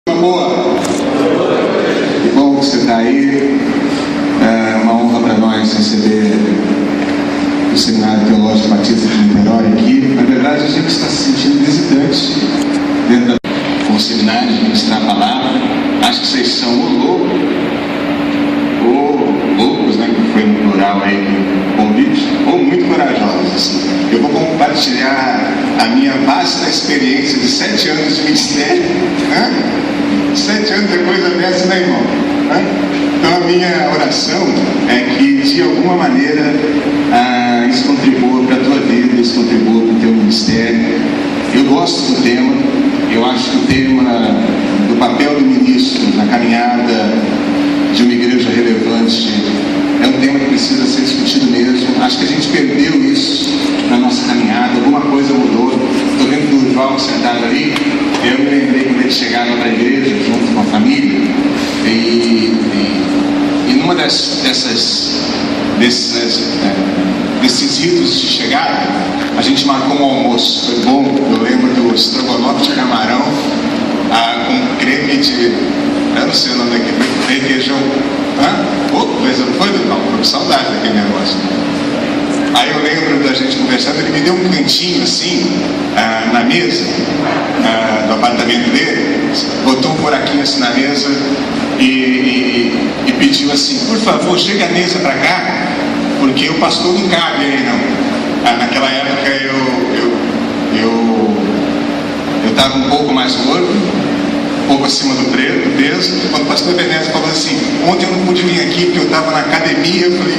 Boa! Que bom que você está aí. É uma honra para nós receber o Seminário Teológico Batista de Niterói aqui. Na verdade, a gente está se sentindo visitante dentro do seminário de ministrar a palavra. Acho que vocês são ou loucos, né, que foi no plural aí no convite, ou muito corajosos. Assim. Eu vou compartilhar a minha vasta experiência de 7 anos de ministério. 7 anos depois da dessa, né, irmão? Então a minha oração é que de alguma maneira isso contribua para a tua vida, isso contribua para o teu ministério. Eu gosto do tema, eu acho que o tema do papel do ministro na caminhada de uma igreja relevante é um tema que precisa ser discutido mesmo. Acho que a gente perdeu isso na nossa caminhada, alguma coisa mudou. Estou vendo o Durval sentado ali, eu me lembrei quando ele chegava para a igreja junto com a família, e numa desses ritos de chegada, a gente marcou um almoço, foi bom. Eu lembro do estrogonofe de camarão com creme de, eu não sei o nome daquele, requeijão. Coisa não foi, Durval? Tô com saudade daquele negócio. Aí eu lembro da gente conversando, ele me deu um cantinho assim, na mesa do apartamento dele, botou um buraquinho assim na mesa e pediu assim: por favor, chega a mesa para cá, porque o pastor não cabe aí não. Naquela época eu estava um pouco mais gordo, um pouco acima do peso. Quando o pastor Benésio falou assim: ontem eu não pude vir aqui porque eu estava na academia, eu falei: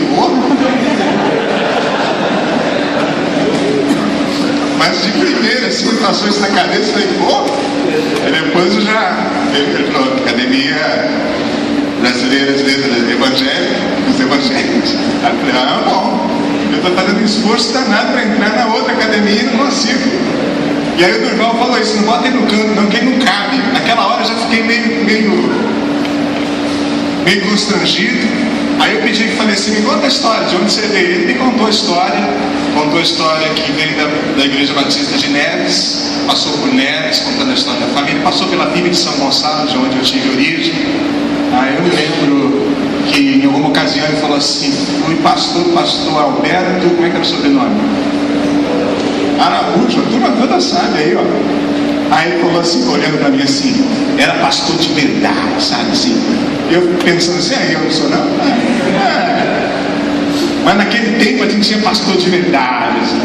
mas de primeira, assim, passou isso na cabeça, falei: e depois eu já, ele falou: Academia Brasileira de Letras Evangélicas, os evangélicos. Aí eu falei: bom, eu estou fazendo esforço danado para entrar na outra academia e não consigo. E aí o Durval falou isso: não bota ele no canto, não, quem não cabe. Naquela hora eu já fiquei meio constrangido. Aí eu pedi que falei assim: me conta a história, de onde você veio? Ele me contou a história que veio da Igreja Batista de Neves, passou por Neves, contando a história da família, passou pela PIB de São Gonçalo, de onde eu tive origem. Aí eu me lembro que em alguma ocasião ele falou assim: fui pastor Alberto, como é que era o sobrenome? Araújo, a turma toda sabe aí, ó. Aí ele falou assim, olhando para mim assim, era pastor de verdade, sabe assim. Eu pensando assim: eu não sou não. Mas naquele tempo a gente tinha pastor de verdade. Assim.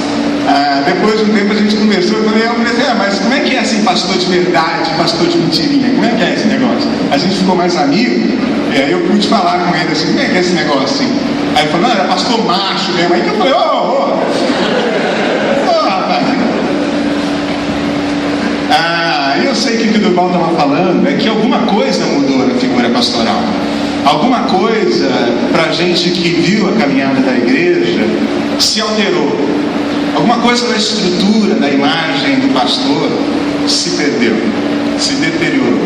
Depois de um tempo a gente conversou, eu falei: mas como é que é assim, pastor de verdade, pastor de mentirinha? Como é que é esse negócio? A gente ficou mais amigo, e aí eu pude falar com ele assim: como é que é esse negócio assim? Aí ele falou: não, era pastor macho mesmo. Aí eu falei: eu sei que o que o Durval estava falando é que alguma coisa mudou na figura pastoral. Alguma coisa, para a gente que viu a caminhada da igreja, se alterou. Alguma coisa da estrutura, da imagem do pastor se perdeu, se deteriorou.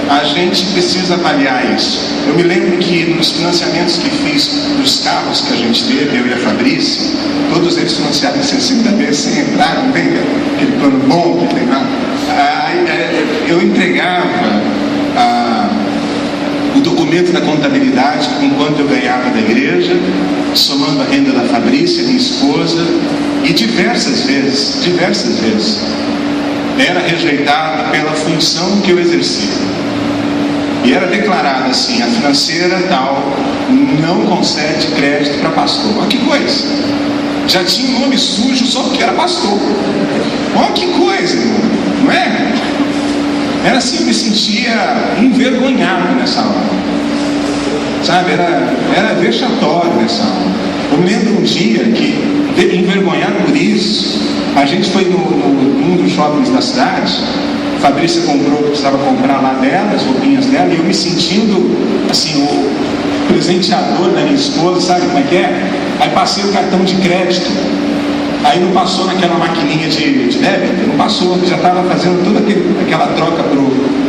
A gente precisa avaliar isso. Eu me lembro que nos financiamentos que fiz dos carros que a gente teve, eu e a Fabrícia, todos eles financiados em 60 vezes sem entrar, não tem aquele plano bom que tem lá. Eu entregava o documento da contabilidade com quanto eu ganhava da igreja, somando a renda da Fabrícia, minha esposa, e diversas vezes era rejeitado pela função que eu exercia. E era declarado assim: a financeira tal não concede crédito para pastor. Olha que coisa! Já tinha um nome sujo só porque era pastor. Olha que coisa, não é? Era assim, eu me sentia envergonhado nessa hora. Sabe, era vexatório nessa hora. Eu me lembro um dia que, envergonhado por isso, a gente foi num dos shoppings da cidade. A Fabrícia comprou o que precisava comprar lá dela, as roupinhas dela, e eu me sentindo assim, o presenteador da minha esposa, sabe como é que é? Aí passei o cartão de crédito, aí não passou naquela maquininha de débito, não passou, já estava fazendo toda aquela troca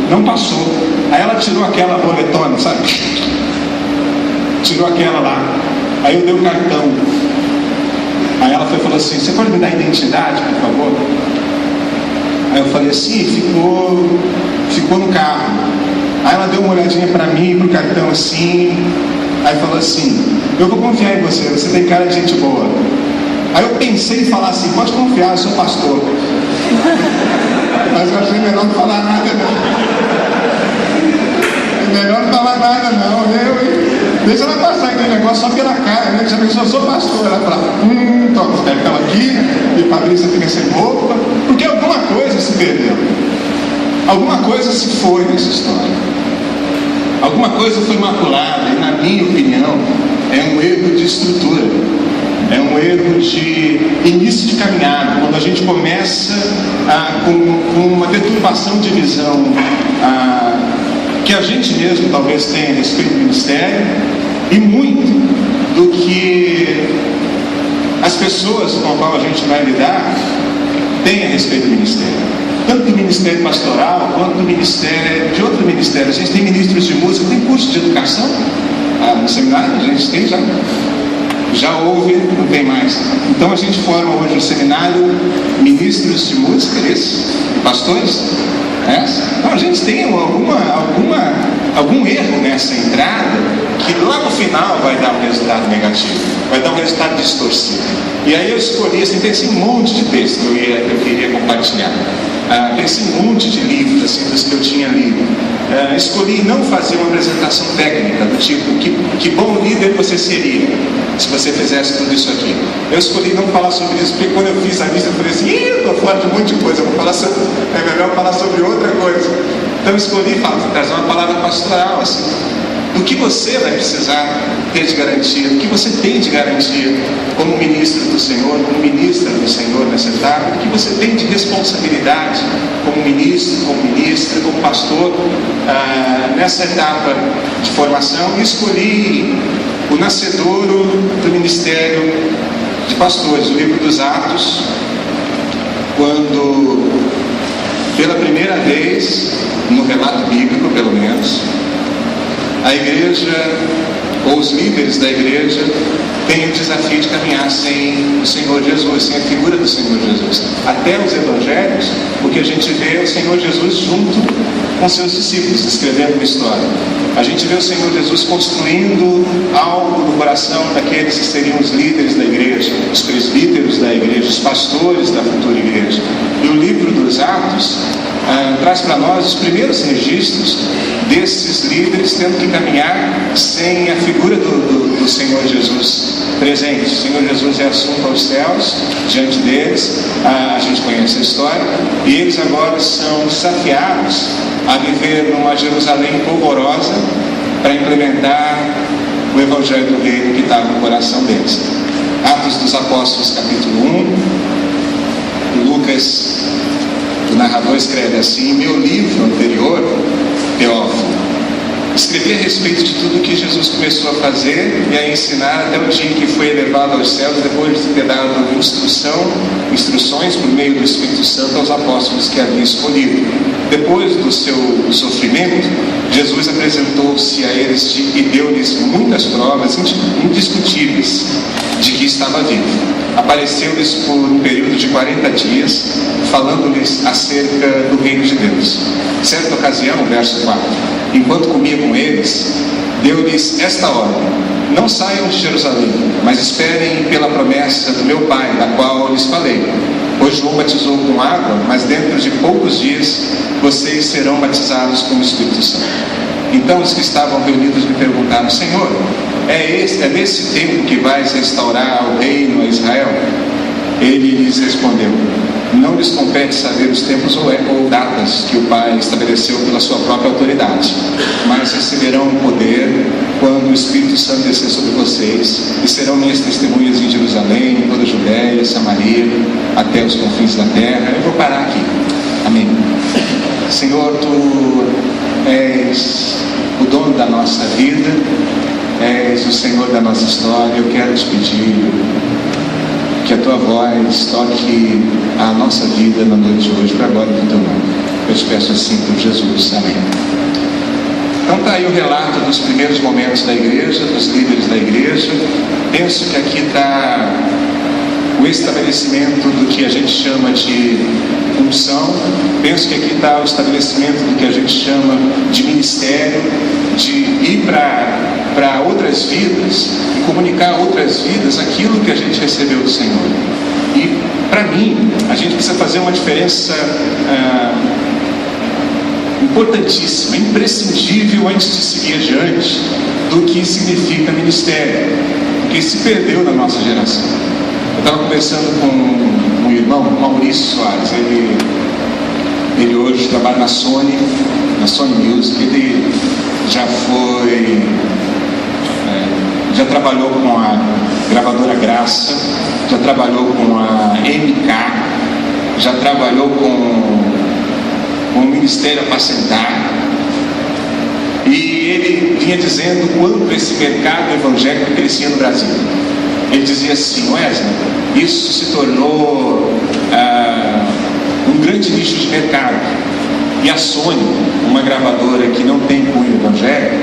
não passou. Aí ela tirou aquela boletona, sabe? Tirou aquela lá, aí eu dei o cartão. Aí ela falou assim: você pode me dar a identidade, por favor? Aí eu falei assim: ficou no carro. Aí ela deu uma olhadinha para mim, pro cartão assim, aí falou assim: eu vou confiar em você, você tem cara de gente boa. Aí eu pensei em falar assim: pode confiar, eu sou pastor. Mas eu achei melhor não falar nada não. Melhor não falar nada não. Deixa ela passar aquele negócio só pela cara, né? Já pensou, eu sou pastor. Ela fala: então, espera que ela aqui, e Patrícia fica sem roupa. Porque alguma coisa se perdeu. Alguma coisa se foi nessa história. Alguma coisa foi maculada, e na minha opinião, é um erro de estrutura. É um erro de início de caminhada, quando a gente começa com uma deturpação de visão que a gente mesmo talvez tenha a respeito do ministério, e muito do que as pessoas com as quais a gente vai lidar têm a respeito do ministério. Tanto do ministério pastoral, quanto do ministério, de outro ministério. A gente tem ministros de música, tem curso de educação no seminário, a gente tem já houve, não tem mais. Então a gente forma hoje no seminário ministros de música, pastores. Então a gente tem algum erro nessa entrada que lá no final vai dar um resultado negativo, vai dar um resultado distorcido. E aí eu escolhi, assim, pensei em um monte de texto que eu queria compartilhar. Pensei em um monte de livros, assim, dos que eu tinha lido. Escolhi não fazer uma apresentação técnica, do tipo, que bom líder você seria se você fizesse tudo isso aqui. Eu escolhi não falar sobre isso, porque quando eu fiz a lista, eu falei assim: estou fora de um monte de coisa, é melhor falar sobre outra coisa. Então eu escolhi trazer uma palavra pastoral, assim, do que você vai precisar ter de garantia, do que você tem de garantia como ministro do Senhor, como ministra do Senhor nessa etapa, do que você tem de responsabilidade como ministro, como ministra, como pastor nessa etapa de formação. E escolhi o nascedouro do ministério de pastores, o livro dos Atos, quando pela primeira vez, no relato bíblico pelo menos, a igreja, ou os líderes da igreja, têm o desafio de caminhar sem o Senhor Jesus, sem a figura do Senhor Jesus. Até os evangelhos, porque a gente vê o Senhor Jesus junto com seus discípulos, escrevendo uma história. A gente vê o Senhor Jesus construindo algo no coração daqueles que seriam os líderes da igreja, os presbíteros da igreja, os pastores da futura igreja. E o livro dos Atos traz para nós os primeiros registros desses líderes tendo que caminhar sem a figura do Senhor Jesus presente. O Senhor Jesus é assunto aos céus, diante deles, a gente conhece a história, e eles agora são desafiados a viver numa Jerusalém polvorosa para implementar o Evangelho do Reino que estava no coração deles. Atos dos Apóstolos, capítulo 1, Lucas, o narrador, escreve assim: em meu livro anterior, Teófilo, escrevi a respeito de tudo que Jesus começou a fazer e a ensinar até o dia em que foi elevado aos céus, depois de ter dado instruções por meio do Espírito Santo aos apóstolos que havia escolhido. Depois do seu sofrimento, Jesus apresentou-se a eles e deu-lhes muitas provas indiscutíveis de que estava vivo. Apareceu-lhes por um período de 40 dias, falando-lhes acerca do reino de Deus. Certa ocasião, verso 4, enquanto comia com eles, deu-lhes esta ordem: não saiam de Jerusalém, mas esperem pela promessa do meu Pai, da qual lhes falei. Pois João batizou com água, mas dentro de poucos dias vocês serão batizados com o Espírito Santo. Então os que estavam reunidos me perguntaram: Senhor, é nesse tempo que vais restaurar o reino a Israel? Ele lhes respondeu: não lhes compete saber os tempos ou datas que o Pai estabeleceu pela sua própria autoridade, mas receberão o poder quando o Espírito Santo descer sobre vocês, e serão minhas testemunhas em Jerusalém, em toda a Judéia, Samaria, até os confins da terra. Eu vou parar aqui. Amém. Senhor, Tu és o dono da nossa vida, és o Senhor da nossa história. Eu quero Te pedir que a Tua voz toque a nossa vida na noite de hoje, para a glória do Teu nome. Eu te peço assim por Jesus. Amém. Então está aí o relato dos primeiros momentos da igreja, dos líderes da igreja. Penso que aqui está o estabelecimento do que a gente chama de unção, penso que aqui está o estabelecimento do que a gente chama de ministério, de ir para outras vidas e comunicar a outras vidas aquilo que a gente recebeu do Senhor. E para mim, a gente precisa fazer uma diferença importantíssima, imprescindível antes de seguir adiante do que significa ministério, porque se perdeu na nossa geração. Eu estava conversando com um irmão, Maurício Soares, ele hoje trabalha na Sony Music. Ele já trabalhou com a gravadora Graça, já trabalhou com a MK, já trabalhou com o Ministério Apacentar, e ele vinha dizendo quanto esse mercado evangélico crescia no Brasil. Ele dizia assim: Wesley, isso se tornou um grande nicho de mercado. E a Sony, uma gravadora que não tem cunho evangélico,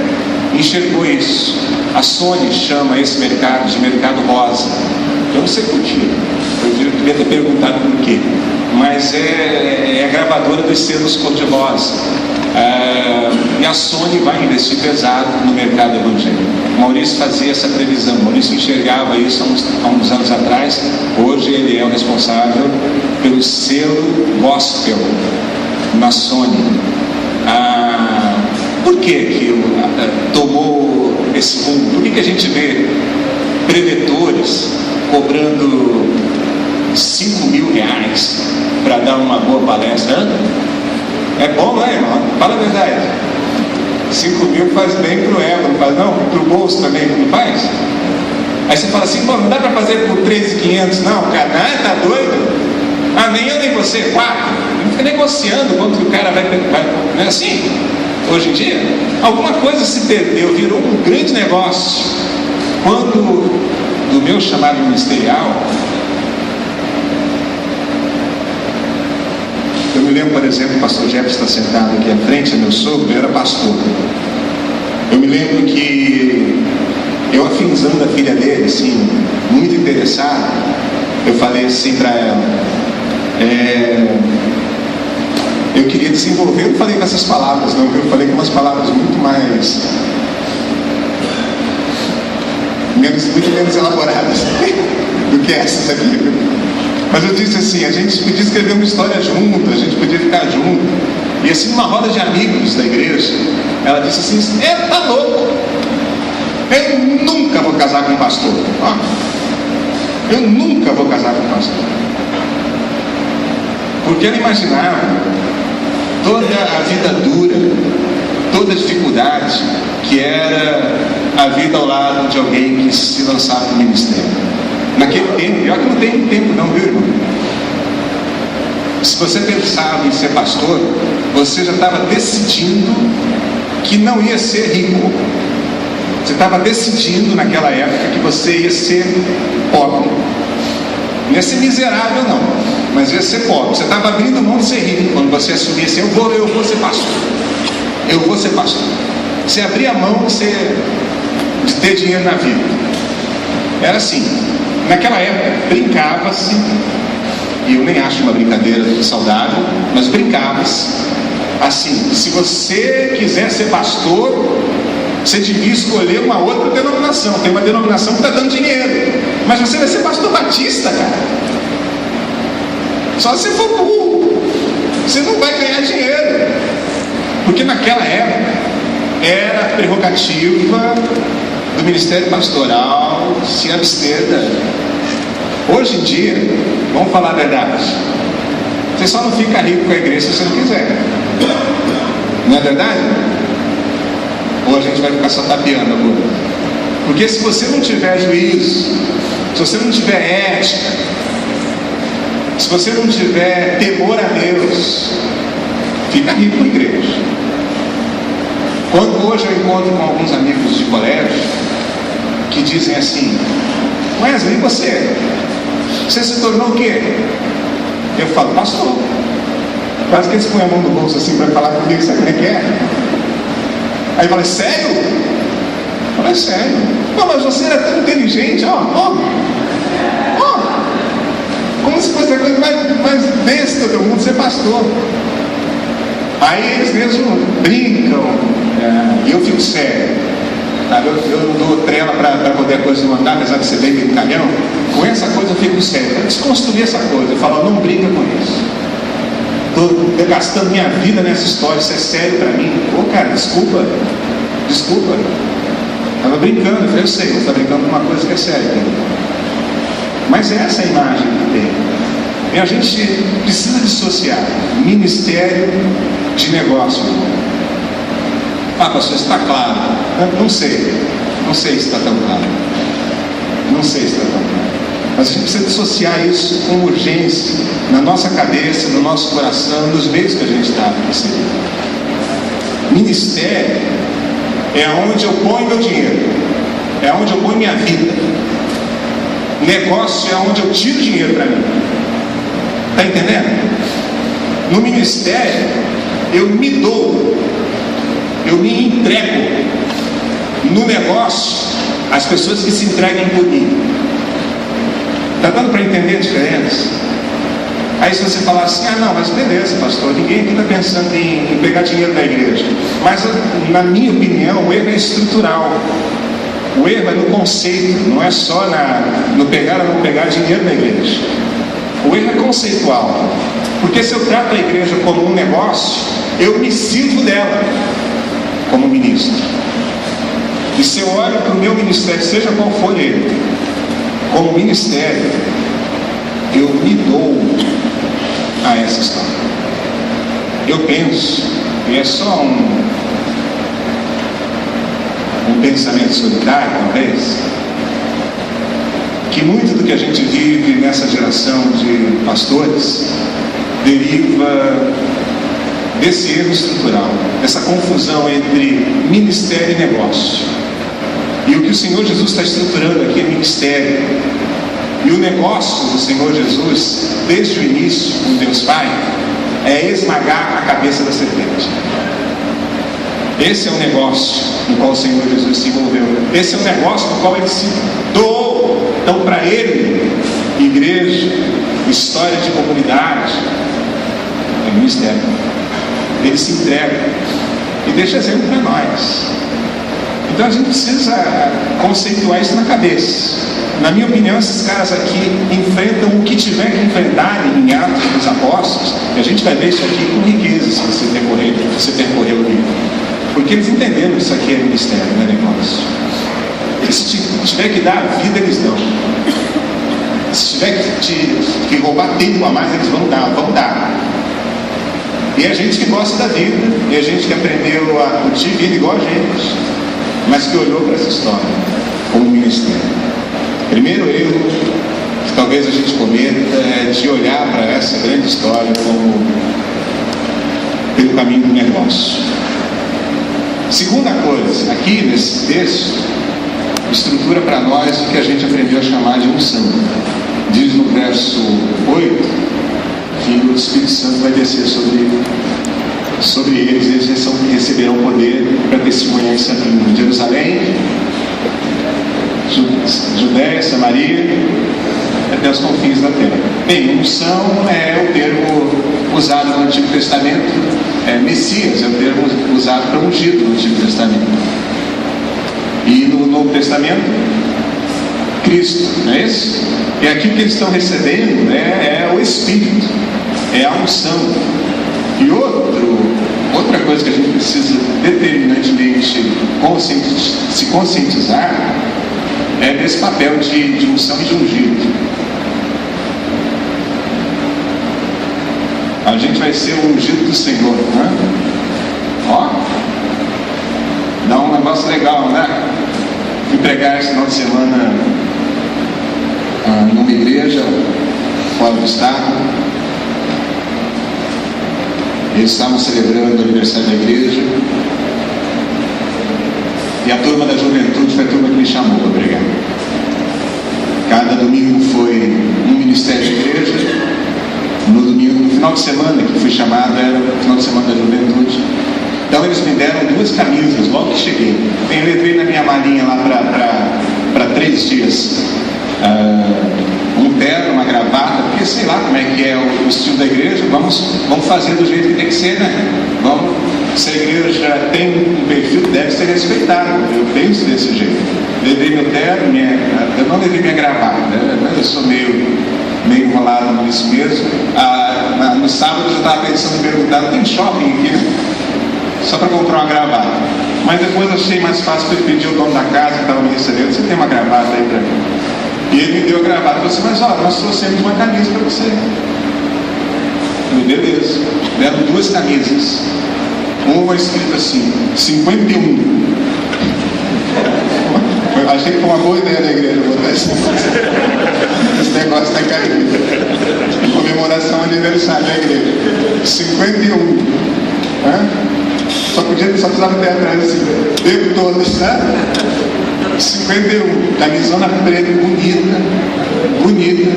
enxergou isso. A Sony chama esse mercado de mercado rosa. Eu não sei por quê, eu devia ter perguntado por quê, mas é a gravadora dos selos cor-de-rosa. E a Sony vai investir pesado no mercado evangélico. Maurício fazia essa previsão, Maurício enxergava isso há uns anos atrás. Hoje ele é o responsável pelo selo gospel na Sony. Por que tomou esse rumo? Por que a gente vê preletores cobrando 5 mil reais para dar uma boa palestra? É bom, não é, irmão? Fala a verdade. 5 mil faz bem pro ego, não faz não? Pro bolso também, não faz? Aí você fala assim: não dá para fazer por 3.500, não, cara, tá doido? Nem eu nem você, 4. Não fica negociando quanto que o cara vai. Não é assim? Hoje em dia, alguma coisa se perdeu, virou um grande negócio. Quando, do meu chamado ministerial, eu me lembro, por exemplo, o pastor Jefferson está sentado aqui à frente, meu sogro, ele era pastor. Eu me lembro que eu, afinzando a filha dele, assim, muito interessado, eu falei assim para ela: eu queria desenvolver. Eu não falei com essas palavras, não, eu falei com umas palavras muito menos elaboradas do que essas aqui. Mas eu disse assim: a gente podia escrever uma história junto, a gente podia ficar junto. E assim, numa roda de amigos da igreja, ela disse assim: tá louco, eu nunca vou casar com um pastor. Eu nunca vou casar com um pastor. Porque ela imaginava toda a vida dura, toda a dificuldade que era a vida ao lado de alguém que se lançava no ministério. Naquele tempo, pior que não tem tempo não, viu, irmão? Se você pensava em ser pastor, você já estava decidindo que não ia ser rico. Você estava decidindo naquela época que você ia ser pobre. Não ia ser miserável não, mas ia ser pobre. Você estava abrindo mão de ser rico quando você assumia assim: eu vou ser pastor. Eu vou ser pastor. Você abria a mão de ter dinheiro na vida. Era assim. Naquela época brincava-se, e eu nem acho uma brincadeira saudável, mas brincava-se assim: se você quiser ser pastor, você devia escolher uma outra denominação. Tem uma denominação que está dando dinheiro, mas você vai ser pastor batista, cara. Só se for burro, você não vai ganhar dinheiro. Porque naquela época era prerrogativa do ministério pastoral se abster. Hoje em dia, vamos falar a verdade, você só não fica rico com a igreja se você não quiser. Não é verdade? Ou a gente vai ficar só tapeando agora? Porque se você não tiver juízo, se você não tiver ética, se você não tiver temor a Deus, fica rico com a igreja. Quando hoje eu encontro com alguns amigos de colégio que dizem assim: Wesley, e você? Você se tornou o quê? Eu falo: pastor. Quase que eles põem a mão no bolso assim para falar comigo, sabe como é que é? Aí eu falei: sério? Eu falei: sério. Pô, mas você era tão inteligente, Como se fosse a coisa mais besta do mundo ser pastor. Aí eles mesmos brincam, e eu fico sério. Sabe? Eu não dou trela para poder a coisa não andar, apesar de ser bem brincalhão. Com essa coisa eu fico sério. Para desconstruir essa coisa, eu falo, não brinca com isso. Estou gastando minha vida nessa história, isso é sério para mim. Ô cara, desculpa. Estava brincando, eu sei, você está brincando com uma coisa que é séria. Mas essa é a imagem que tem. E a gente precisa dissociar ministério de negócio. Pastor, está claro? Não sei se está tão claro. Mas a gente precisa dissociar isso com urgência, na nossa cabeça, no nosso coração, nos meios que a gente está inserido. Ministério é onde eu ponho meu dinheiro, é onde eu ponho minha vida. Negócio é onde eu tiro dinheiro para mim. Está entendendo? No ministério, eu me dou, eu me entrego. No negócio, as pessoas que se entreguem por mim. Está dando para entender a diferença? Aí se você falar assim, não, mas beleza, pastor, ninguém aqui está pensando em pegar dinheiro da igreja. Mas na minha opinião, o erro é estrutural. O erro é no conceito, não é só no pegar ou não pegar dinheiro da igreja. O erro é conceitual. Porque se eu trato a igreja como um negócio, eu me sirvo dela como ministro. E se eu olho para o meu ministério, seja qual for ele, como ministério, eu me dou a essa história. Eu penso, e é só um pensamento solitário, talvez, que muito do que a gente vive nessa geração de pastores deriva desse erro estrutural, dessa confusão entre ministério e negócio. E o que o Senhor Jesus está estruturando aqui é ministério. E o negócio do Senhor Jesus, desde o início, com Deus Pai, é esmagar a cabeça da serpente. Esse é o negócio no qual o Senhor Jesus se envolveu. Esse é o negócio no qual ele se doou. Então, para ele, igreja, história de comunidade, é ministério. Ele se entrega e deixa exemplo para nós. Então a gente precisa conceituar isso na cabeça. Na minha opinião, esses caras aqui enfrentam o que tiver que enfrentar em Atos dos Apóstolos, e a gente vai ver isso aqui com riqueza se você percorrer o livro. Porque eles entenderam que isso aqui é ministério, não é negócio. E se tiver que dar a vida, eles dão. Se tiver que roubar tempo a mais, eles vão dar. E a gente que gosta da vida, e a gente que aprendeu a curtir vida igual a gente, mas que olhou para essa história como ministério. Primeiro erro que talvez a gente cometa é de olhar para essa grande história como pelo caminho do negócio. Segunda coisa, aqui nesse texto, estrutura para nós o que a gente aprendeu a chamar de unção. Diz no verso 8 que o Espírito Santo vai descer sobre eles, eles receberão poder para testemunhar isso aqui em Jerusalém, Judéia, Samaria, até os confins da terra. Bem, unção é o termo usado no Antigo Testamento, Messias é o termo usado para ungido no Antigo Testamento. E no Novo Testamento, Cristo, não é isso? E aqui o que eles estão recebendo é o Espírito, é a unção. E outra coisa que a gente precisa determinantemente se conscientizar é desse papel de unção e de ungido. A gente vai ser o ungido do Senhor, né? Ó, dá um negócio legal, né? Fui pregar esse final de semana numa igreja fora do estado. Eles estavam celebrando o aniversário da igreja e a turma da juventude foi a turma que me chamou para pregar. Cada domingo foi um ministério de igreja. No final de semana que fui chamado era o final de semana da juventude. Então eles me deram 2 camisas logo que cheguei. Eu levei na minha malinha lá para 3 dias um terno, uma gravata, porque sei lá como é que é o estilo da igreja, vamos fazer do jeito que tem que ser, né? Se a igreja tem um perfil, deve ser respeitada. Eu penso desse jeito. Levei meu terno, eu não levei minha gravata, né? Mas eu sou meio enrolado nisso mesmo. No sábado eu já estava pensando em perguntar, não tem shopping aqui, né? Só para comprar uma gravata. Mas depois achei mais fácil pedir ao dono da casa que estava me recebendo, você tem uma gravata aí para mim? E ele me deu a gravata e falou assim, mas olha, nós trouxemos uma camisa para você. Eu falei, beleza. Deram 2 camisas. Uma escrita assim, 51. Eu achei que foi uma boa ideia da igreja botar esse negócio da camisa. Comemoração aniversário da igreja. 51. Só precisava ter atrás assim, dedo todo, sabe? 51. Camisona preta, bonita.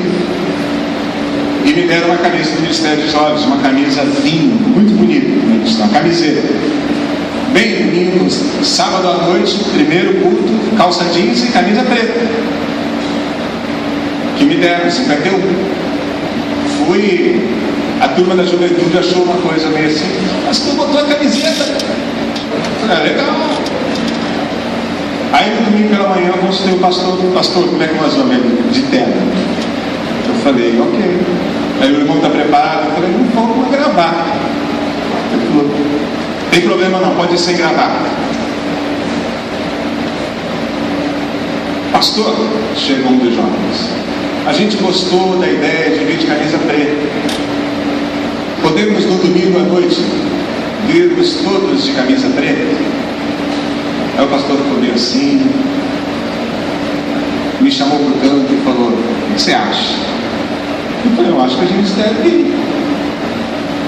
E me deram uma camisa do Ministério de Jovens, uma camisa vinho, muito bonita, uma camiseta. Bem, domingo, sábado à noite, primeiro culto, calça jeans e camisa preta. Que me deram, 51. A turma da juventude achou uma coisa meio assim, mas tu botou a camiseta? Eu falei, legal. Aí no domingo pela manhã eu consultei o pastor, como é que nós vamos de terno? Eu falei, ok. Aí o irmão está preparado? Eu falei, não vou gravar. Ele falou, tem problema não, pode ser gravado. Pastor, chegou um dos jovens, a gente gostou da ideia de vir de camisa preta. Podemos no domingo à noite virmos todos de camisa preta? Aí o pastor ficou meio assim, me chamou para o canto e falou, o que você acha? Eu falei, eu acho que a gente deve ir.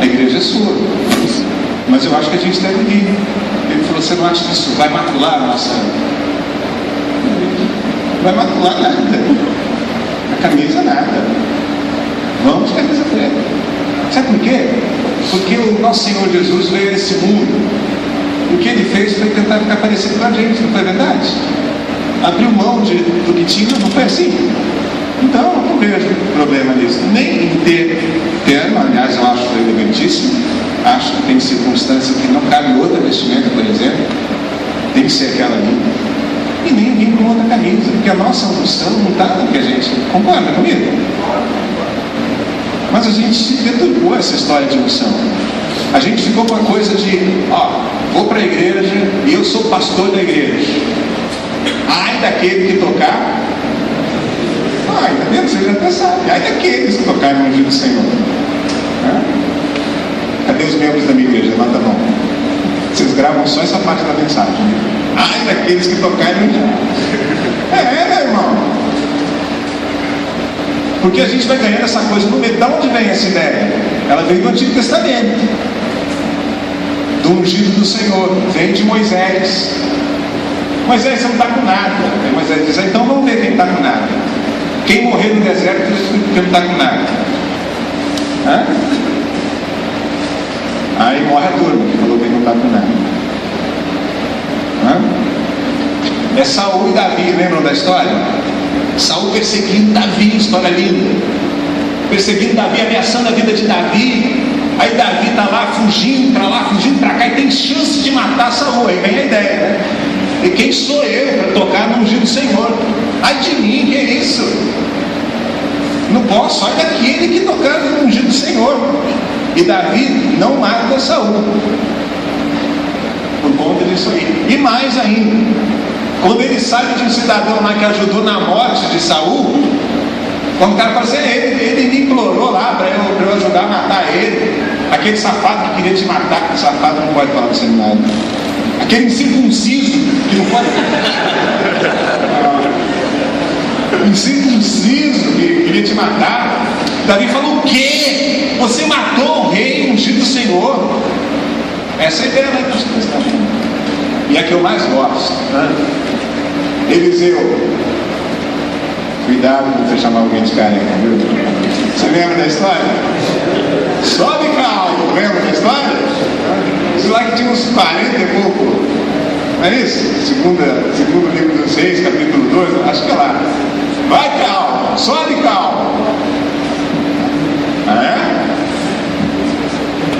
A igreja é sua, mas eu acho que a gente deve ir. Ele falou, você não acha que isso vai macular a nossa... Não vai macular nada. A camisa nada. Vamos de camisa preta. Sabe por quê? Porque o nosso Senhor Jesus veio a esse mundo. O que ele fez foi tentar ficar parecido com a gente, não foi verdade? Abriu mão do que tinha, não foi assim? Então, eu não vejo problema nisso. Nem em ter terno, aliás, eu acho elegantíssimo. Acho que tem circunstância que não cabe outra vestimenta, por exemplo. Tem que ser aquela ali. E nem vir com outra camisa, porque a nossa unção não está no que a gente... Concorda comigo? Mas a gente deturpou essa história de unção. A gente ficou com a coisa de, vou para a igreja e eu sou pastor da igreja. Ai daquele que tocar... tá vendo? Você já até sabe. Ai daqueles que tocarem no ungido do Senhor. Cadê os membros da minha igreja? Levanta a mão. Vocês gravam só essa parte da mensagem. Ai daqueles que tocarem no ungido. Meu irmão. Porque a gente vai ganhando essa coisa no meio. De onde vem essa ideia? Ela vem do Antigo Testamento. Do ungido do Senhor. Vem de Moisés. Moisés, você não está com nada. Aí Moisés diz, então vamos ver quem está com nada. Quem morrer no deserto, que não está com nada. Aí morre a turma, que falou que não está com nada. É Saul e Davi, lembram da história? Saul perseguindo Davi, história linda. Perseguindo Davi, ameaçando a vida de Davi. Aí Davi está lá, fugindo para cá, e tem chance de matar Saul. Aí vem a ideia, né? E quem sou eu para tocar no ungido do Senhor? Ai de mim, que é isso? Não posso, olha daquele que tocar no ungido do Senhor. E Davi não mata Saul por conta disso aí. E mais ainda, quando ele sabe de um cidadão lá que ajudou na morte de Saul, quando o cara fala assim, ele me implorou lá para eu ajudar a matar ele, aquele safado que queria te matar, que safado não pode falar do seminário, aquele incircunciso que não pode incircunciso que queria te matar. Davi falou, o quê? Você matou o rei ungido do Senhor? Essa é a ideia do Antigo Testamento. E a que eu mais gosto, Eliseu. Cuidado com você chamar alguém de careca, viu? Você lembra da história? Sobe calmo, lembra da história? Isso lá que tinha uns 40 e pouco. Não é isso? Segundo livro dos Reis, capítulo 2, acho que é lá. Vai calmo, sobe calmo.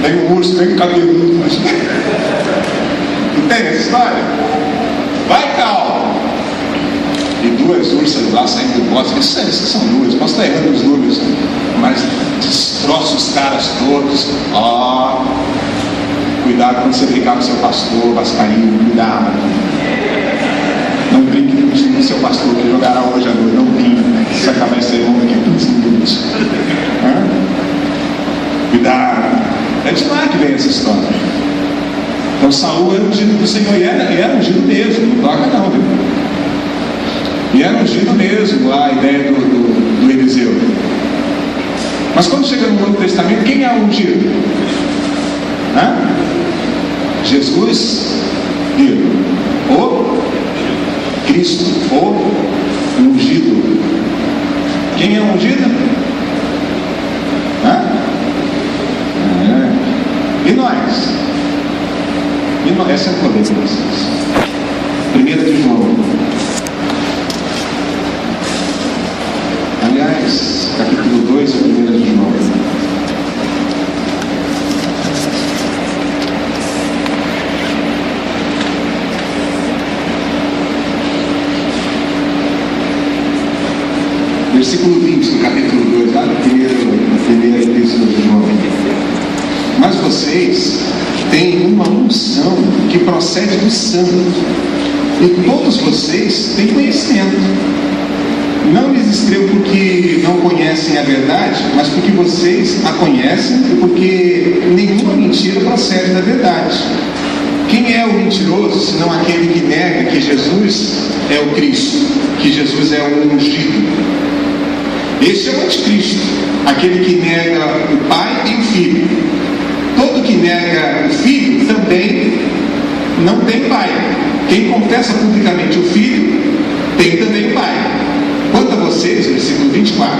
Tem um urso bem cabeludo, mas... Não tem essa história? Vai, Cal! E duas ursas lá saindo do bosque. Essas são duas, posso estar errando os números, mas destroça os caras todos. Cuidado quando você brincar com seu pastor, vascaíno, cuidado. Não brinque com o time do seu pastor que jogará hoje à noite. Não brinque, se acabar esse sermão daqui a 15 minutos. Cuidado. É de lá que vem essa história. Então Saul era ungido do Senhor, e era ungido mesmo, não toca não, viu? E era ungido mesmo, lá a ideia do Eliseu. Mas quando chega no Novo Testamento, quem é ungido? Jesus e o Cristo, o ungido. Quem é ungido? E nós? Essa é a poder de vocês. 1 de João. Aliás, capítulo 2 é 1 de João. Versículo 20 do capítulo 2, lá na primeira epístola de João. Mas vocês têm uma unção que procede do santo, e todos vocês têm conhecimento. Não lhes escrevo porque não conhecem a verdade, mas porque vocês a conhecem e porque nenhuma mentira procede da verdade. Quem é o mentiroso, senão aquele que nega que Jesus é o Cristo, que Jesus é o ungido? Esse é o anticristo, aquele que nega o Pai e o Filho. Todo que nega o Filho também não tem Pai. Quem confessa publicamente o Filho tem também Pai. Quanto a vocês, versículo 24,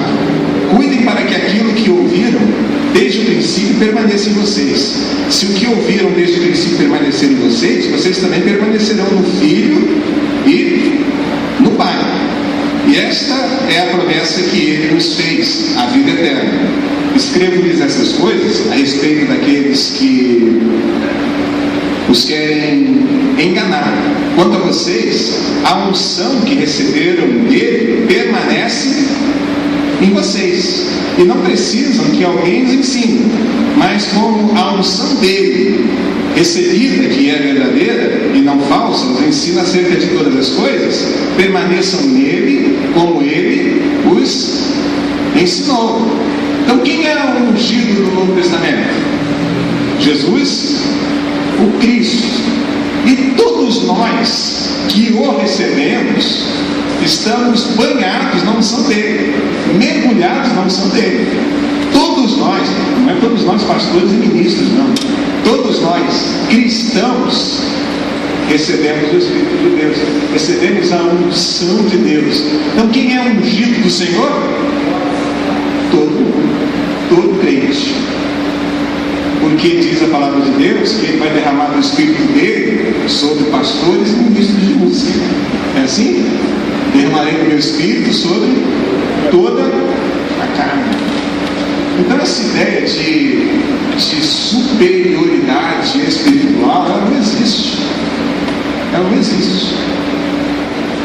cuidem para que aquilo que ouviram desde o princípio permaneça em vocês. Se o que ouviram desde o princípio permanecer em vocês, vocês também permanecerão no Filho e no Pai. E esta é a promessa que Ele nos fez, a vida eterna. Escrevo-lhes essas coisas a respeito daqueles que os querem enganar. Quanto a vocês, a unção que receberam dele permanece em vocês, e não precisam que alguém os ensine, mas como a unção dele, recebida, que é verdadeira e não falsa, os ensina acerca de todas as coisas, permaneçam nele como ele os ensinou. Então quem é o ungido do Novo Testamento? Jesus, o Cristo. E todos nós que o recebemos estamos banhados na unção dele, mergulhados na unção dele. Todos nós, não é todos nós pastores e ministros, não. Todos nós, cristãos, recebemos o Espírito de Deus, recebemos a unção de Deus. Então quem é ungido do Senhor? Todo crente. Porque diz a palavra de Deus que Ele vai derramar o Espírito dele sobre pastores e ministros de música. É assim? Derramarei o meu Espírito sobre toda a carne. Então essa ideia de superioridade espiritual, ela não existe. Ela não existe.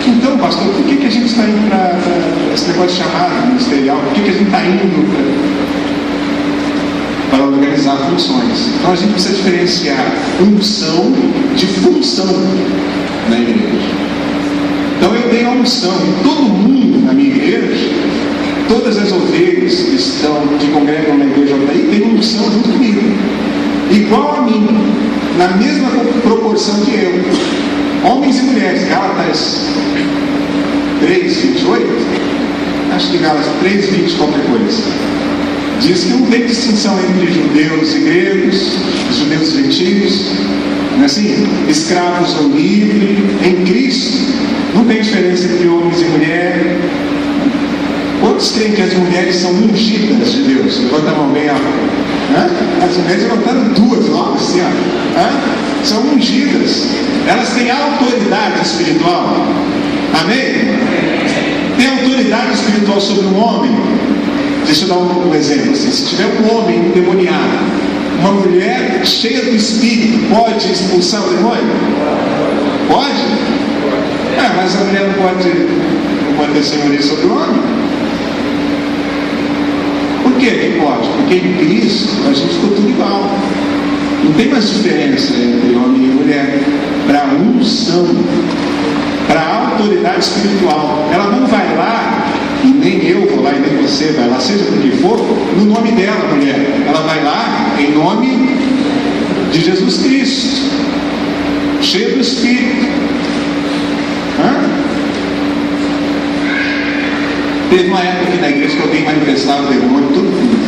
Então, pastor, por que a gente está indo para esse negócio de chamado ministerial? Por que a gente está indo para organizar funções? Então a gente precisa diferenciar unção de função na igreja. Então eu tenho a unção, e todo mundo na minha igreja, todas as ovelhas que congregam na igreja tem uma unção junto comigo, igual a mim, na mesma proporção que eu. Homens e mulheres, Gálatas 3:28, acho que Gálatas 3:20 qualquer coisa, diz que não tem distinção entre judeus e gregos, judeus e gentios, não é assim? Escravos ou livres, em Cristo não tem diferença entre homens e mulher. Quantos creem que as mulheres são ungidas de Deus? Levanta a mão bem alta. As mulheres levantaram duas mãos assim, ó. São ungidas. Elas têm autoridade espiritual. Amém? Tem autoridade espiritual sobre um homem? Deixa eu dar um exemplo assim. Se tiver um homem endemoniado, uma mulher cheia do Espírito, pode expulsar o demônio? Pode? Mas a mulher não pode ter senhoria sobre o homem. Por que que pode? Porque em Cristo a gente ficou tudo igual. Não tem mais diferença entre homem e mulher. Para a unção, para a autoridade espiritual. Ela não vai lá, e nem eu vou lá, e nem você vai lá, seja por que for, no nome dela, mulher. Ela vai lá em nome de Jesus Cristo, cheio do Espírito. Teve uma época aqui na igreja que alguém manifestava o demônio, todo mundo.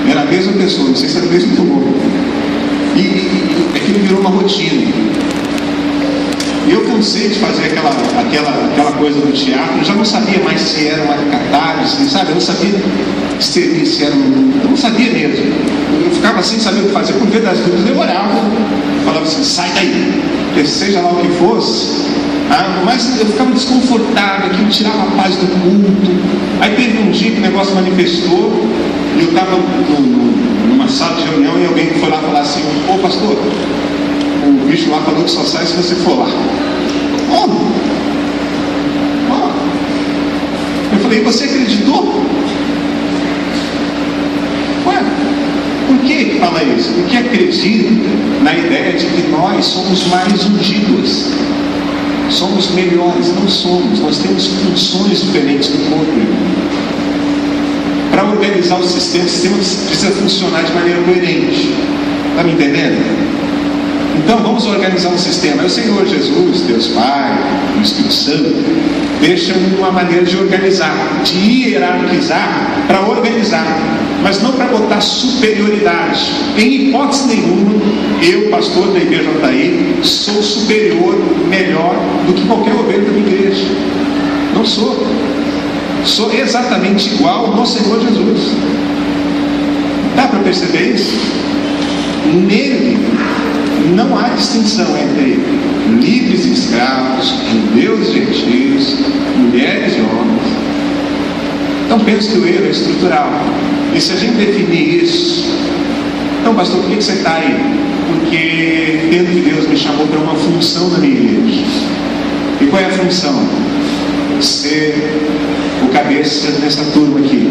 Era a mesma pessoa, não sei se era o mesmo demônio. E aquilo virou uma rotina. E eu cansei de fazer aquela coisa do teatro. Eu já não sabia mais se era uma catarse, sabe? Eu não sabia se era eu não sabia mesmo. Eu ficava assim, sabia o que fazer. Por ver das dúvidas, eu orava. Falava assim, sai daí. Porque seja lá o que fosse. Mas eu ficava desconfortável, aquilo tirava a paz do culto. Aí teve um dia que o negócio manifestou. E eu estava numa sala de reunião e alguém foi lá falar assim, ô pastor, o bicho lá falou que só sai se você for lá. Eu falei, você acreditou? Por que fala isso? Porque acredita na ideia de que nós somos mais ungidos, somos melhores. Não somos, nós temos funções diferentes no corpo. Para organizar o sistema precisa funcionar de maneira coerente. Está me entendendo? Então vamos organizar um sistema. O Senhor Jesus, Deus Pai, o Espírito Santo, deixam uma maneira de organizar, de hierarquizar para organizar, mas não para botar superioridade. Em hipótese nenhuma, eu, pastor da igreja Altair, sou superior, melhor do que qualquer ovelha da minha igreja. Não sou. Sou exatamente igual ao Senhor Jesus. Dá para perceber isso? Nele não há distinção entre livres e escravos, judeus e gentios, mulheres e homens. Então penso que o erro é estrutural. E se a gente definir isso, então pastor, por que você está aí? Porque dentro de Deus me chamou para uma função na minha igreja. E qual é a função? Ser o cabeça dessa turma aqui.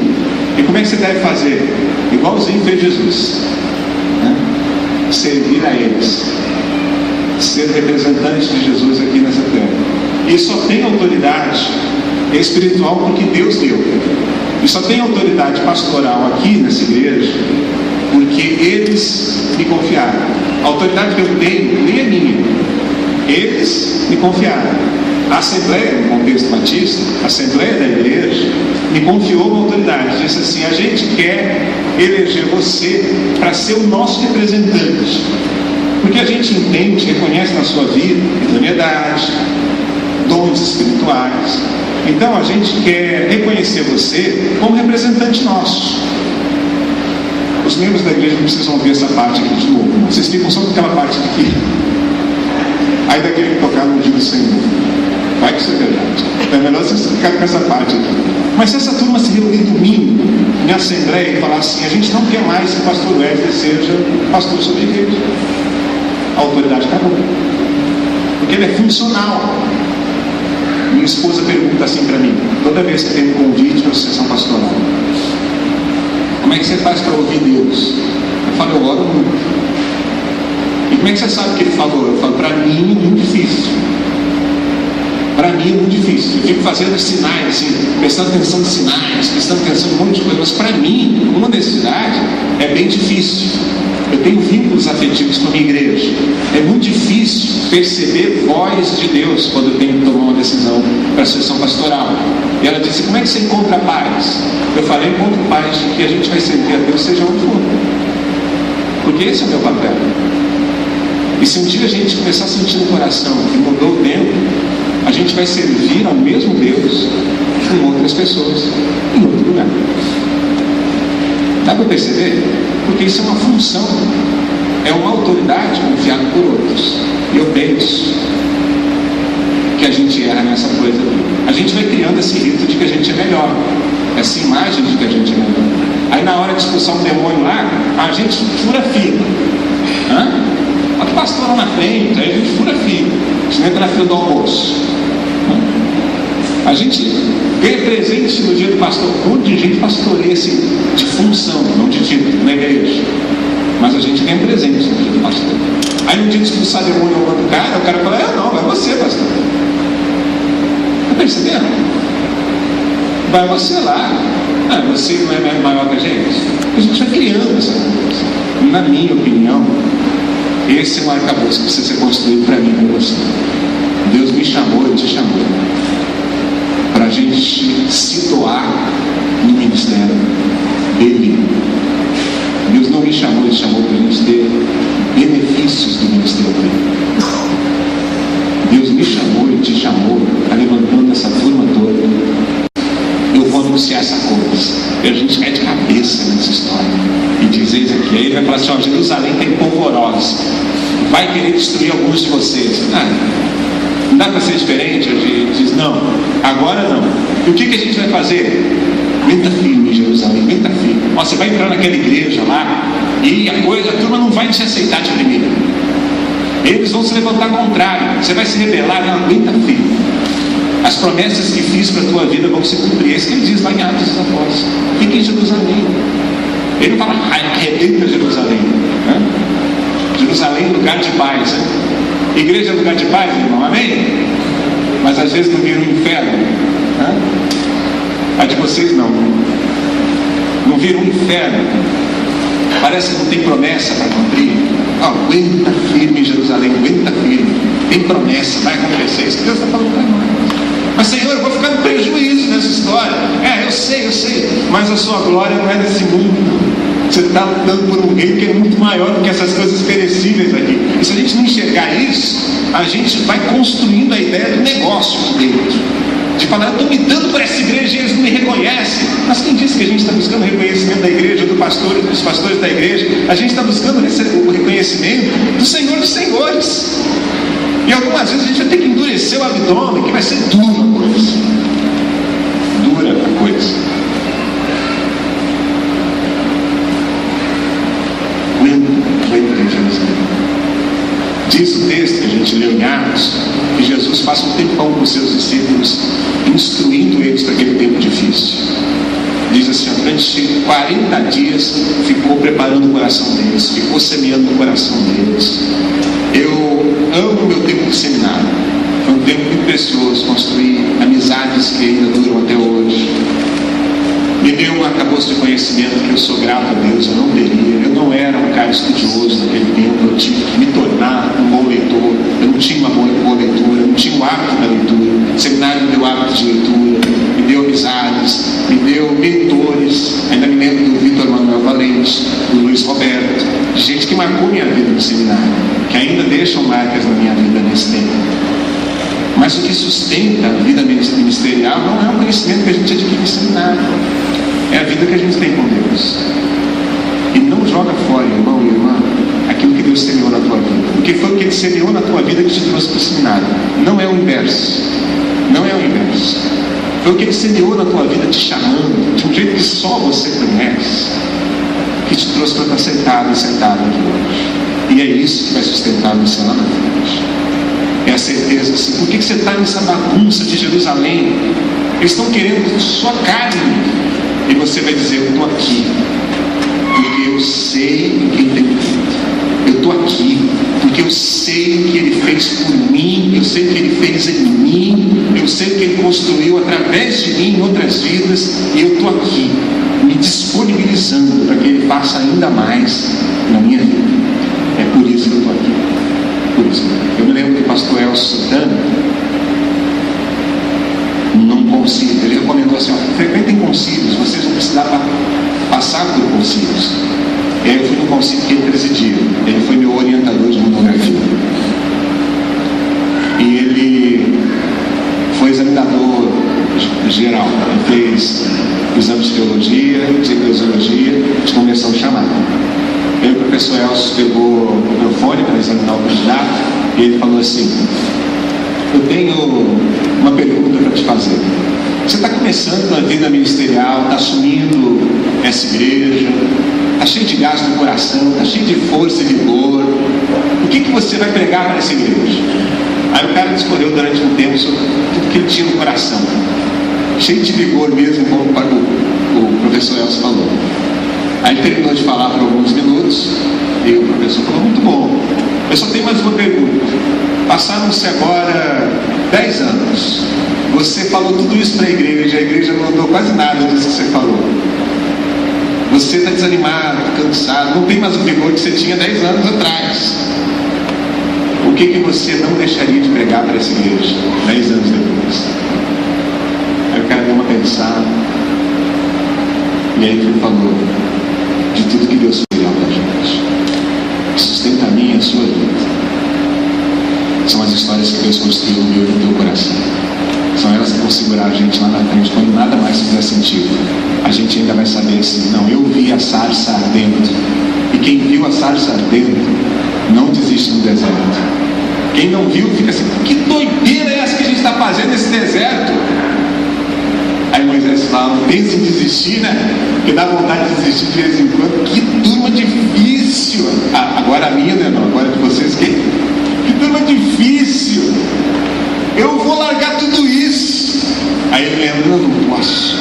E como é que você deve fazer? Igualzinho fez Jesus, né? Servir a eles, ser representante de Jesus aqui nessa terra. E só tem autoridade espiritual porque Deus deu. E só tem autoridade pastoral aqui nessa igreja porque eles me confiaram. A autoridade que eu tenho nem é minha, eles me confiaram. A Assembleia, no contexto batista, a Assembleia da igreja, me confiou uma autoridade. Disse assim, a gente quer eleger você para ser o nosso representante. Porque a gente entende, reconhece na sua vida idoneidade, dons espirituais. Então a gente quer reconhecer você como representante nosso. Os membros da igreja não precisam ouvir essa parte aqui de novo. Vocês ficam só com aquela parte aqui. Aí daquele que tocar no dia do Senhor. Vai que isso é verdade. É melhor vocês ficarem com essa parte aqui. Mas se essa turma se reunir domingo em assembleia e falar assim, a gente não quer mais que o pastor Wesley seja pastor sobre a igreja. A autoridade acabou. Porque ele é funcional. Minha esposa pergunta assim para mim, toda vez que tem um convite para a sessão pastoral, como é que você faz para ouvir Deus? Eu falo, eu oro muito. E como é que você sabe o que ele falou? Eu falo, para mim é muito difícil. Para mim é muito difícil. Eu fico fazendo sinais, assim, prestando atenção nos sinais, prestando atenção em um monte de coisas. Mas para mim, uma necessidade é bem difícil. Eu tenho vínculos afetivos com a minha igreja. É muito difícil perceber voz de Deus quando eu tenho que tomar uma decisão para a sessão pastoral. E ela disse, como é que você encontra paz? Eu falei, encontro paz de que a gente vai servir a Deus seja onde for. Porque esse é o meu papel. E se um dia a gente começar a sentir no coração que mudou o tempo, a gente vai servir ao mesmo Deus com outras pessoas, em outro lugar. Dá para perceber? Porque isso é uma função, é uma autoridade confiada por outros. E eu penso que a gente erra nessa coisa aqui. A gente vai criando esse rito de que a gente é melhor, essa imagem de que a gente é melhor. Aí na hora de expulsar um demônio lá, a gente fura fila. Olha o pastor lá na frente, aí a gente fura fila. A gente entra na fila do almoço. A gente ganha presente no dia do pastor. Um monte de gente pastoreia assim, de função, não de título, na igreja. Mas a gente ganha presente no dia do pastor. Aí no dia de expulsar demônio ao outro cara, o cara fala, não, vai você, pastor. Tá percebendo? Vai você lá. Você não é maior que a gente? A gente vai criando essa coisa. Na minha opinião, esse é um arcabouço que precisa ser construído para mim e para você. Deus me chamou e te chamou para a gente se doar no ministério dele. Deus não me chamou, ele chamou para a gente ter benefícios do ministério dele. Deus me chamou e te chamou a levantando essa turma toda. Eu vou anunciar essa coisa. E a gente mete cabeça nessa história e diz eis aqui. Aí ele vai falar assim, Jerusalém tem polvorosa, vai querer destruir alguns de vocês. Não dá para ser diferente? A gente diz, não, agora não. E o que a gente vai fazer? Aguenta firme, Jerusalém, aguenta firme. Você vai entrar naquela igreja lá e a turma não vai te aceitar de primeira. Eles vão se levantar contrário. Você vai se rebelar, não, aguenta firme. As promessas que fiz para a tua vida vão se cumprir. É isso que ele diz lá em Atos dos Apóstolos. Fique em Jerusalém. Ele não fala, arrebenta Jerusalém. Jerusalém é lugar de paz. Igreja é lugar de paz, irmão, amém? Mas às vezes não vira um inferno. A de vocês não. Não vira um inferno. Parece que não tem promessa para cumprir. Aguenta firme em Jerusalém, aguenta firme. Tem promessa, vai acontecer. Isso que Deus está falando para nós. Mas Senhor, eu vou ficar no prejuízo nessa história. Eu sei. Mas a sua glória não é desse mundo, não. Você está lutando por um reino que é muito maior do que essas coisas perecíveis aqui. E se a gente não enxergar isso, a gente vai construindo a ideia do negócio aqui dentro. De falar, eu estou me dando para essa igreja e eles não me reconhecem. Mas quem disse que a gente está buscando o reconhecimento da igreja, do pastor e dos pastores da igreja? A gente está buscando o reconhecimento do Senhor dos Senhores. E algumas vezes a gente vai ter que endurecer o abdômen, que vai ser dura a coisa. Dura a coisa. Aguenta, Jerusalém. Diz o texto que a gente leu em Atos, que Jesus passa um tempão com os seus discípulos, instruindo eles para aquele tempo difícil. Diz assim, durante 40 dias ficou preparando o coração deles, ficou semeando o coração deles. Eu amo o meu tempo de seminário. Foi um tempo muito precioso, construir amizades que ainda duram até hoje. Me deu um arcabouço de conhecimento que eu sou grato a Deus, eu não teria. Eu não era um cara estudioso naquele tempo, eu tive que me tornar um bom leitor. Eu não tinha uma boa leitura, eu não tinha o hábito da leitura. O seminário me deu hábito de leitura, me deu amizades, me deu mentores. Ainda me lembro do Vitor Manuel Valente, do Luiz Roberto, gente que marcou minha vida no seminário, que ainda deixam marcas na minha vida nesse tempo. Mas o que sustenta a vida ministerial não é o conhecimento que a gente adquire no seminário, é a vida que a gente tem com Deus. E não joga fora, irmão e irmã, aquilo que Deus semeou na tua vida, porque foi o que Ele semeou na tua vida que te trouxe para o seminário. Não é o inverso. Não é o inverso. Foi o que Ele semeou na tua vida te chamando de um jeito que só você conhece, que te trouxe para estar sentado e sentado aqui hoje. E é isso que vai sustentar você lá na frente. É a certeza assim, por que você está nessa bagunça de Jerusalém? Eles estão querendo sua carne. E você vai dizer, eu estou aqui, porque eu sei o que Ele tem feito. Eu estou aqui, porque eu sei o que Ele fez por mim, eu sei o que Ele fez em mim, eu sei o que Ele construiu através de mim em outras vidas, e eu estou aqui, me disponibilizando para que Ele faça ainda mais na minha vida. É por isso que eu estou aqui. Por isso. Eu me lembro que o pastor Elcio Santana, num concílio, ele recomendou assim, frequentem concílios, vocês vão precisar passar por concílios. E aí eu fui no concílio que ele presidia, ele foi meu orientador de monografia. E ele foi examinador geral, ele fez exame de teologia, de eclesiologia, de conversão chamada. Aí o professor Elcio pegou o microfone para examinar o candidato e ele falou assim, eu tenho uma pergunta para te fazer. Você está começando a vida ministerial, está assumindo essa igreja, está cheio de gás no coração, está cheio de força e vigor. O que você vai pregar para essa igreja? Aí o cara discorreu durante um tempo sobre tudo que ele tinha no coração, cheio de vigor mesmo, como o professor Elcio falou. Aí ele terminou de falar por alguns minutos e o professor falou: muito bom, eu só tenho mais uma pergunta. Passaram-se agora 10 anos, você falou tudo isso para a igreja não notou quase nada disso que você falou. Você está desanimado, cansado, não tem mais o vigor que você tinha 10 anos atrás. O que você não deixaria de pregar para essa igreja 10 anos depois? Aí o cara deu uma pensada, e aí ele falou de tudo que Deus fez para a gente, que sustenta a minha e a sua vida. São as histórias que Deus construiu no meu e no teu coração. São elas que vão segurar a gente lá na frente, quando nada mais fizer sentido. A gente ainda vai saber assim: não, eu vi a sarça ardendo, e quem viu a sarça ardendo não desiste no deserto. Quem não viu fica assim: que doideira é essa que a gente está fazendo nesse deserto? Aí Moisés fala: não pense em desistir, né? Porque dá vontade de desistir de vez em quando. Que turma difícil! Agora a minha, né? Não, agora de vocês, que turma difícil! Eu vou largar tudo isso. Aí ele lembra: eu não posso.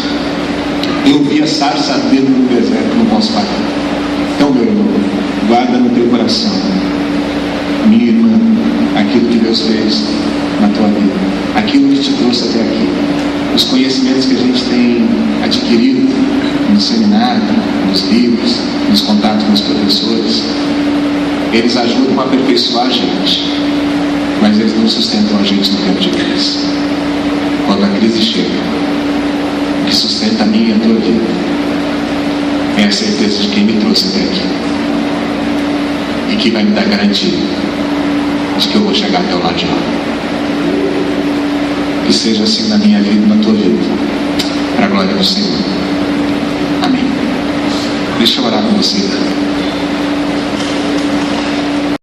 Eu vi a sarça ardendo no deserto, não posso parar. Então, meu irmão, guarda no teu coração, minha irmã, aquilo que Deus fez na tua vida, aquilo que te trouxe até aqui, os conhecimentos que a gente tem adquirido no seminário, nos livros, nos contatos com os professores. Eles ajudam a aperfeiçoar a gente, mas eles não sustentam a gente no tempo de crise. Quando a crise chega, o que sustenta a minha e a tua vida é a certeza de quem me trouxe até aqui, e que vai me dar garantia de que eu vou chegar até o lado de lá. Que seja assim na minha vida e na tua vida, para a glória do Senhor. Amém. Deixa eu orar com você.